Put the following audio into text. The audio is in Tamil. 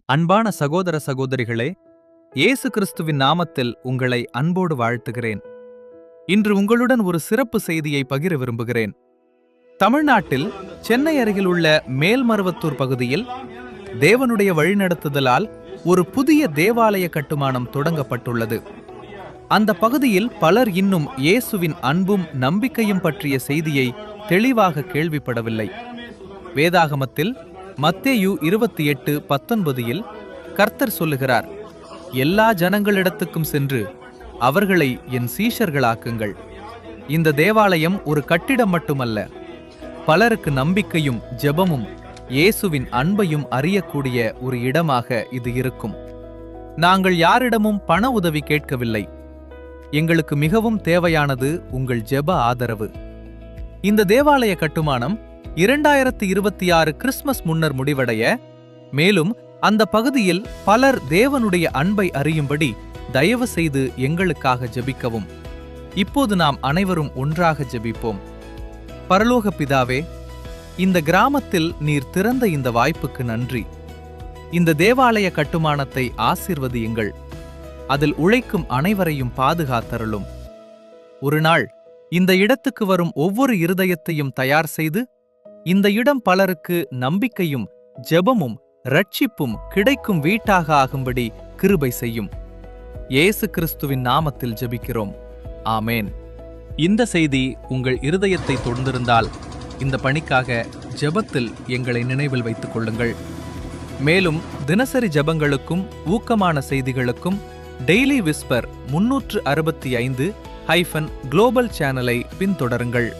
அன்பான சகோதர சகோதரிகளே, இயேசு கிறிஸ்துவின் நாமத்தில் உங்களை அன்போடு வாழ்த்துகிறேன். இன்று உங்களுடன் ஒரு சிறப்பு செய்தியை பகிர விரும்புகிறேன். தமிழ்நாட்டில் சென்னை அருகில் உள்ள மேல்மருவத்தூர் பகுதியில் தேவனுடைய வழிநடத்துதலால் ஒரு புதிய தேவாலய கட்டுமானம் தொடங்கப்பட்டுள்ளது. அந்த பகுதியில் பலர் இன்னும் இயேசுவின் அன்பும் நம்பிக்கையும் பற்றிய செய்தியை தெளிவாக கேள்விப்படவில்லை. வேதாகமத்தில் மத்தேயு 28:19 கர்த்தர் சொல்லுகிறார், எல்லா ஜனங்களிடத்துக்கும் சென்று அவர்களை என் சீஷர்களாக்குங்கள். இந்த தேவாலயம் ஒரு கட்டிடம் மட்டுமல்ல, பலருக்கு நம்பிக்கையும் ஜெபமும் இயேசுவின் அன்பையும் அறியக்கூடிய ஒரு இடமாக இது இருக்கும். நாங்கள் யாரிடமும் பண உதவி கேட்கவில்லை. எங்களுக்கு மிகவும் தேவையானது உங்கள் ஜெப ஆதரவு. இந்த தேவாலய கட்டுமானம் 2026 கிறிஸ்துமஸ் முன்னர் முடிவடைய, மேலும் அந்த பகுதியில் பலர் தேவனுடைய அன்பை அறியும்படி தயவு செய்து எங்களுக்காக ஜெபிக்கவும். இப்போது நாம் அனைவரும் ஒன்றாக ஜெபிப்போம். பரலோக பிதாவே, இந்த கிராமத்தில் நீர் திறந்த இந்த வாய்ப்புக்கு நன்றி. இந்த தேவாலய கட்டுமானத்தை ஆசீர்வதியுங்கள். அதில் உழைக்கும் அனைவரையும் பாதுகாத்தருளும். ஒரு நாள் இந்த இடத்துக்கு வரும் ஒவ்வொரு இருதயத்தையும் தயார் செய்து, இந்த இடம் பலருக்கு நம்பிக்கையும் ஜெபமும் ரட்சிப்பும் கிடைக்கும் வீட்டாக ஆகும்படி கிருபை செய்யும். இயேசு கிறிஸ்துவின் நாமத்தில் ஜெபிக்கிறோம். ஆமேன். இந்த செய்தி உங்கள் இருதயத்தை தொடர்ந்திருந்தால் இந்த பணிக்காக ஜெபத்தில் எங்களை நினைவில் வைத்துக் கொள்ளுங்கள். மேலும் தினசரி ஜெபங்களுக்கும் ஊக்கமான செய்திகளுக்கும் டெய்லி விஸ்பர் 365-குளோபல் சேனலை பின்தொடருங்கள்.